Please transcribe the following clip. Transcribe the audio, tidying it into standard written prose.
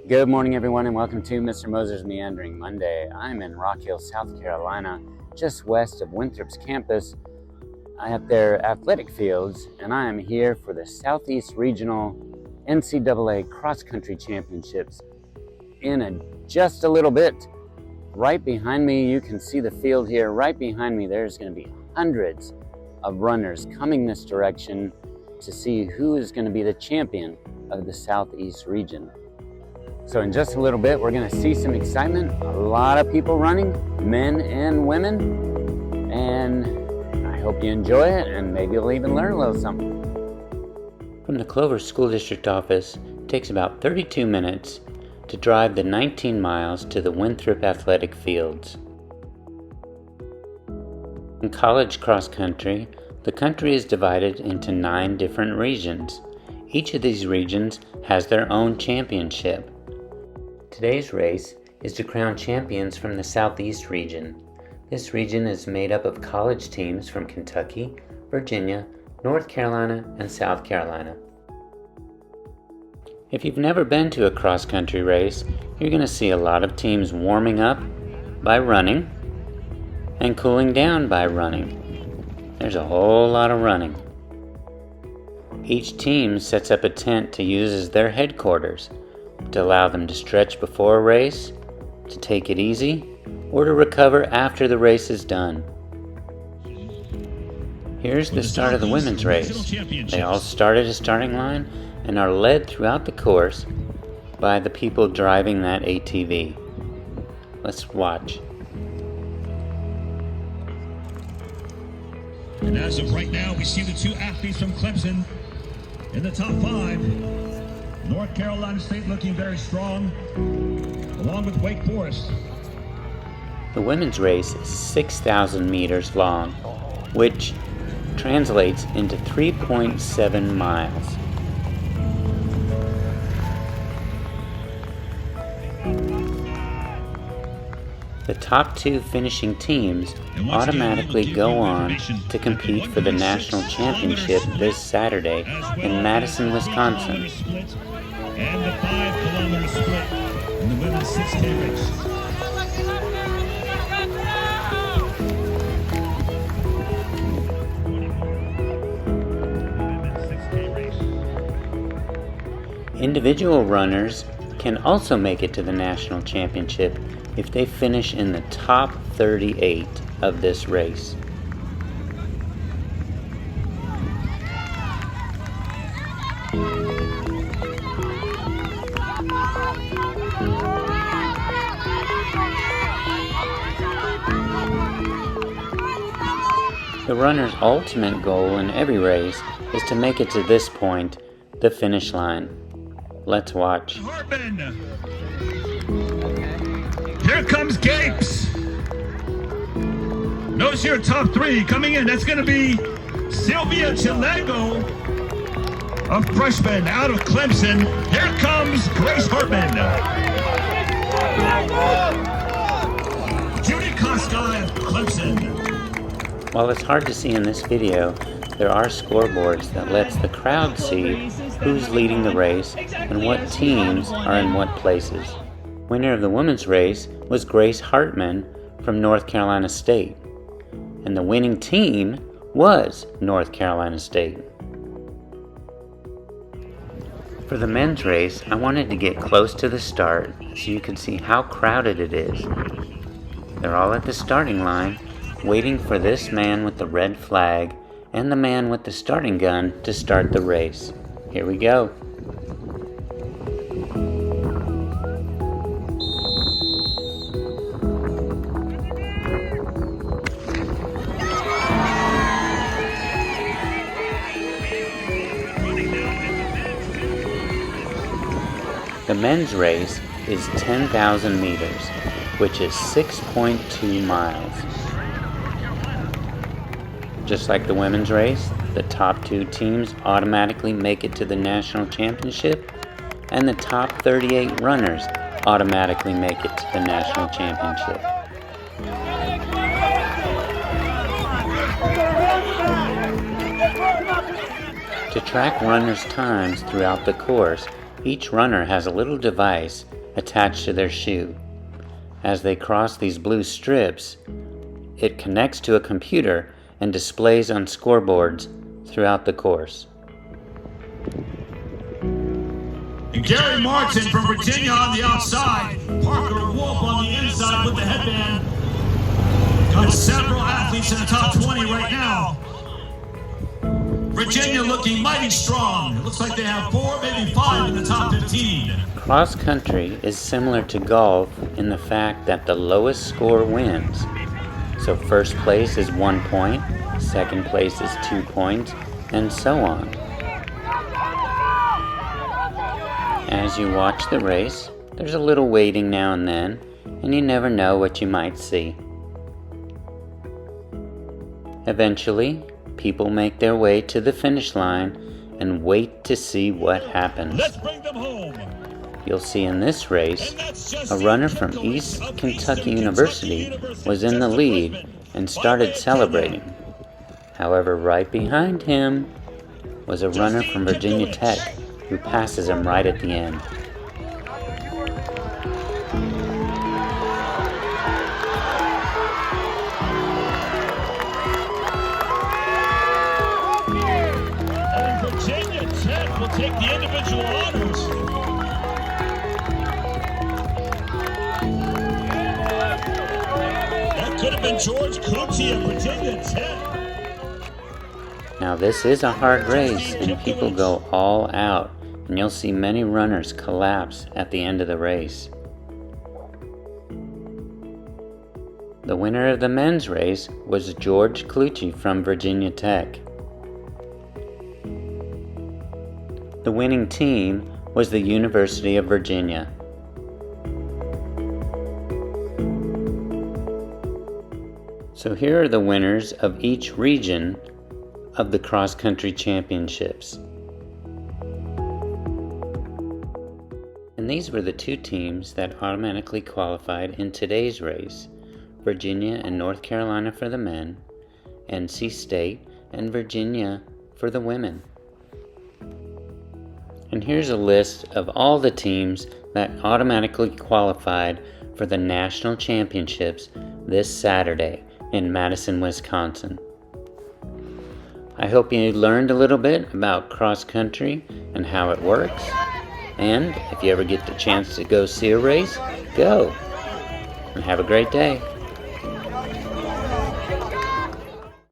Good morning, everyone, and welcome to Mr. Moser's Meandering Monday. I'm in Rock Hill, South Carolina, just west of Winthrop's campus at their athletic fields, and I am here for the Southeast Regional NCAA Cross Country Championships in just a little bit. Right behind me, you can see the field here. Right behind me, there's going to be hundreds of runners coming this direction to see who is going to be the champion of the Southeast region. So in just a little bit, we're going to see some excitement, a lot of people running, men and women, and I hope you enjoy it, and maybe you'll even learn a little something. From the Clover School District office, it takes about 32 minutes to drive the 19 miles to the Winthrop Athletic Fields. In college cross country, the country is divided into 9 different regions. Each of these regions has their own championship. Today's race is to crown champions from the Southeast region. This region is made up of college teams from Kentucky, Virginia, North Carolina, and South Carolina. If you've never been to a cross-country race, you're going to see a lot of teams warming up by running and cooling down by running. There's a whole lot of running. Each team sets up a tent to use as their headquarters, to allow them to stretch before a race, to take it easy, or to recover after the race is done. Here's the start of the women's race. They all start at a starting line and are led throughout the course by the people driving that ATV. Let's watch. And as of right now, we see the 2 athletes from Clemson in the top 5. North Carolina State looking very strong, along with Wake Forest. The women's race is 6,000 meters long, which translates into 3.7 miles. The top 2 finishing teams automatically go on to compete for the national championship this Saturday in Madison, Wisconsin. And the 5-kilometer split in the women's 6K race. Individual runners can also make it to the national championship if they finish in the top 38 of this race. The runner's ultimate goal in every race is to make it to this point, the finish line. Let's watch. Here comes Gapes. Notice your top 3 coming in. That's going to be Sylvia Chilego, a freshman out of Clemson. Here comes Grace Hartman. Judy Koska of Clemson. While it's hard to see in this video, there are scoreboards that lets the crowd see who's leading the race and what teams are in what places. Winner of the women's race was Grace Hartman from North Carolina State, and the winning team was North Carolina State. For the men's race, I wanted to get close to the start so you can see how crowded it is. They're all at the starting line, waiting for this man with the red flag and the man with the starting gun to start the race. Here we go. The men's race is 10,000 meters, which is 6.2 miles. Just like the women's race, the top 2 teams automatically make it to the national championship, and the top 38 runners automatically make it to the national championship. To track runners' times throughout the course, each runner has a little device attached to their shoe. As they cross these blue strips, it connects to a computer and displays on scoreboards throughout the course. And Gary Martin from Virginia on the outside. Parker Wolf on the inside with the headband. Got several athletes in the top 20 right now. Virginia looking mighty strong. It looks like they have 4, maybe 5 in the top 15. Cross country is similar to golf in the fact that the lowest score wins. So first place is 1 point, second place is 2 points, and so on. As you watch the race, there's a little waiting now and then, and you never know what you might see. Eventually, people make their way to the finish line and wait to see what happens. Let's bring them home. You'll see in this race, a runner from East Kentucky University was in the lead and started celebrating. However, right behind him was a runner from Virginia Tech who passes him right at the end. And Virginia Tech will take the individual honors. That could have been George Coochie of Virginia Tech. Now this is a hard race and people go all out, and you'll see many runners collapse at the end of the race. The winner of the men's race was George Coochie from Virginia Tech. The winning team was the University of Virginia. So here are the winners of each region of the cross-country championships. And these were the 2 teams that automatically qualified in today's race: Virginia and North Carolina for the men, NC State and Virginia for the women. And here's a list of all the teams that automatically qualified for the national championships this Saturday in Madison, Wisconsin. I hope you learned a little bit about cross country and how it works. And if you ever get the chance to go see a race, go. And have a great day.